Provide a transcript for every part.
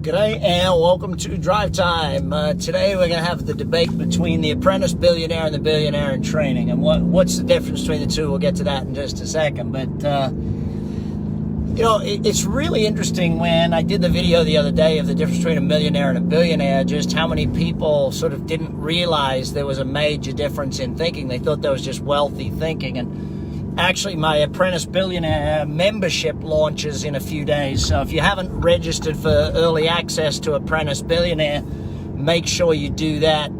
G'day and welcome to Drive Time. Today we're going to have the debate between the Apprentice Billionaire and the Billionaire in Training. And what's the difference between the two? We'll get to that in just a second. But, it's really interesting when I did the video the other day of the difference between a millionaire and a billionaire, just how many people sort of didn't realize there was a major difference in thinking. They thought there was just wealthy thinking. And actually, my Apprentice Billionaire membership launches in a few days. So if you haven't registered for early access to Apprentice Billionaire, make sure you do that.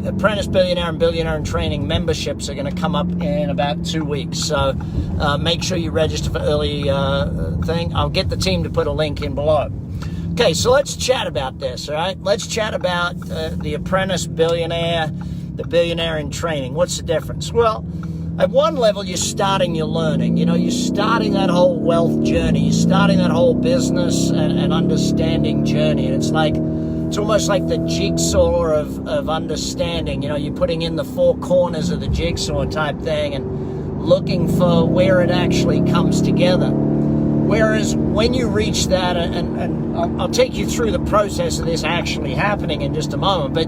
Apprentice Billionaire and Billionaire in Training memberships are going to come up in about 2 weeks. So make sure you register for early thing. I'll get the team to put a link in below. Okay, so let's chat about this, all right? Let's chat about the Apprentice Billionaire, the Billionaire in Training. What's the difference? Well, at one level, you're starting your learning. You're starting that whole wealth journey. You're starting that whole business and understanding journey. And it's almost like the jigsaw of understanding. You're putting in the four corners of the jigsaw type thing and looking for where it actually comes together. Whereas when you reach that, and I'll take you through the process of this actually happening in just a moment, but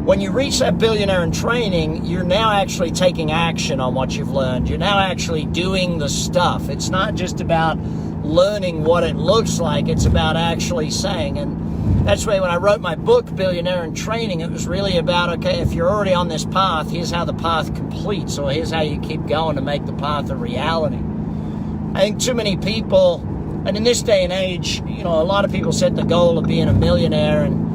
when you reach that Billionaire in Training, you're now actually taking action on what you've learned. You're now actually doing the stuff. It's not just about learning what it looks like. It's about actually saying. And that's why when I wrote my book, Billionaire in Training, it was really about, okay, if you're already on this path, here's how the path completes, or here's how you keep going to make the path a reality. I think too many people, and in this day and age, a lot of people set the goal of being a millionaire, and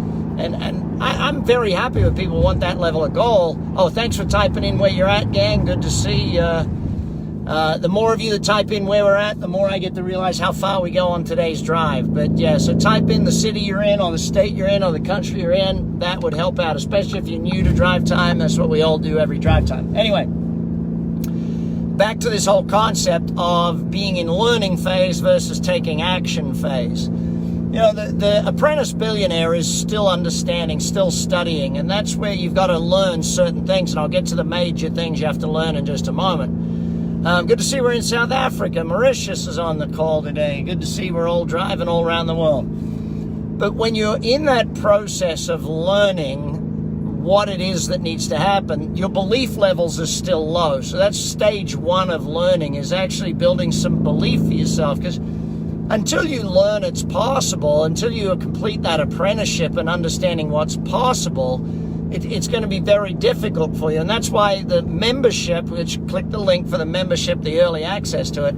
I'm very happy when people want that level of goal. Oh, thanks for typing in where you're at, gang. Good to see. The more of you that type in where we're at, the more I get to realize how far we go on today's drive. But yeah, so type in the city you're in, or the state you're in, or the country you're in. That would help out, especially if you're new to Drive Time. That's what we all do every Drive Time. Anyway, back to this whole concept of being in learning phase versus taking action phase. The Apprentice Billionaire is still understanding, still studying, and that's where you've got to learn certain things, and I'll get to the major things you have to learn in just a moment. Good to see we're in South Africa. Mauritius is on the call today. Good to see we're all driving all around the world. But when you're in that process of learning what it is that needs to happen, your belief levels are still low. So that's stage one of learning, is actually building some belief for yourself, because until you learn it's possible, until you complete that apprenticeship and understanding what's possible, it's going to be very difficult for you. And that's why the membership, which click the link for the membership, the early access to it,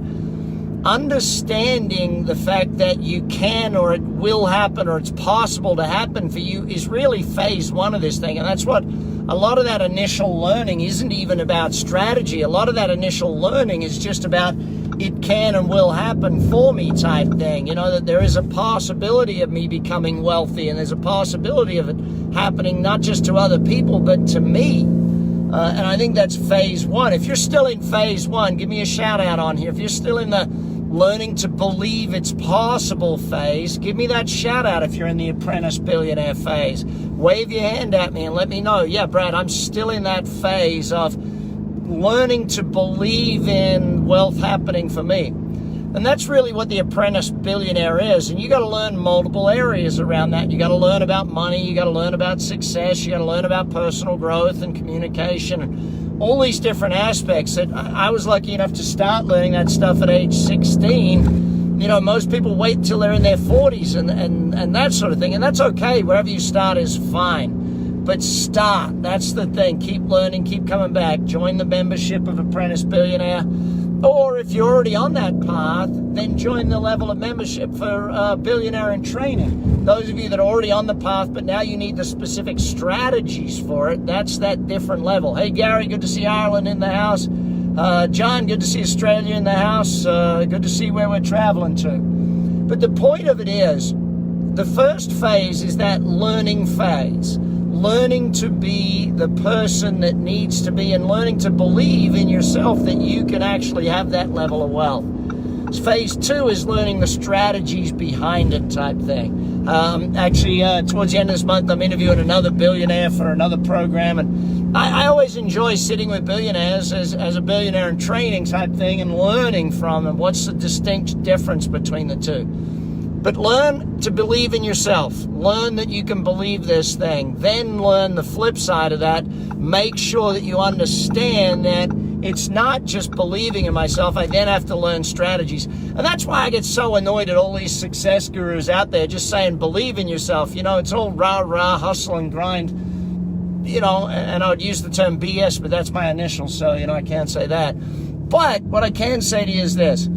understanding the fact that you can, or it will happen, or it's possible to happen for you, is really phase one of this thing. And that's what a lot of that initial learning isn't even about strategy. A lot of that initial learning is just about it can and will happen for me type thing. That there is a possibility of me becoming wealthy, and there's a possibility of it happening not just to other people, but to me. And I think that's phase one. If you're still in phase one, give me a shout out on here. If you're still in the learning to believe it's possible phase, give me that shout out. If you're in the Apprentice Billionaire phase, wave your hand at me and let me know. Yeah, Brad, I'm still in that phase of learning to believe in wealth happening for me. And that's really what the Apprentice Billionaire is. And you got to learn multiple areas around that. You got to learn about money. You got to learn about success. You got to learn about personal growth and communication and all these different aspects that I was lucky enough to start learning that stuff at age 16. Most people wait till they're in their 40s and that sort of thing. And that's okay. Wherever you start is fine. But start. That's the thing. Keep learning. Keep coming back. Join the membership of Apprentice Billionaire. Or if you're already on that path, then join the level of membership for Billionaire in Training. Those of you that are already on the path, but now you need the specific strategies for it, that's that different level. Hey, Gary, good to see Ireland in the house. John, good to see Australia in the house. Good to see where we're traveling to. But the point of it is, the first phase is that learning phase. Learning to be the person that needs to be, and learning to believe in yourself that you can actually have that level of wealth. Phase two is learning the strategies behind it type thing. Towards the end of this month, I'm interviewing another billionaire for another program, and I always enjoy sitting with billionaires as a Billionaire in Training type thing and learning from them. What's the distinct difference between the two? But learn to believe in yourself. Learn that you can believe this thing. Then learn the flip side of that. Make sure that you understand that it's not just believing in myself. I then have to learn strategies. And that's why I get so annoyed at all these success gurus out there just saying, believe in yourself. You know, it's all rah, hustle and grind. You know, and I would use the term BS, but that's my initials, so, you know, I can't say that. But what I can say to you is this.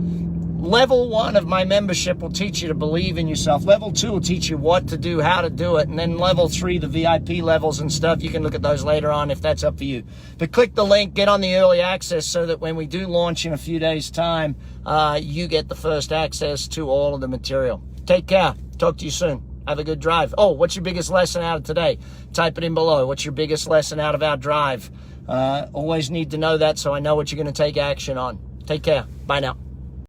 Level 1 of my membership will teach you to believe in yourself. Level 2 will teach you what to do, how to do it. And then level 3, the VIP levels and stuff, you can look at those later on if that's up for you. But click the link, get on the early access so that when we do launch in a few days' time, you get the first access to all of the material. Take care. Talk to you soon. Have a good drive. Oh, what's your biggest lesson out of today? Type it in below. What's your biggest lesson out of our drive? Always need to know that so I know what you're going to take action on. Take care. Bye now.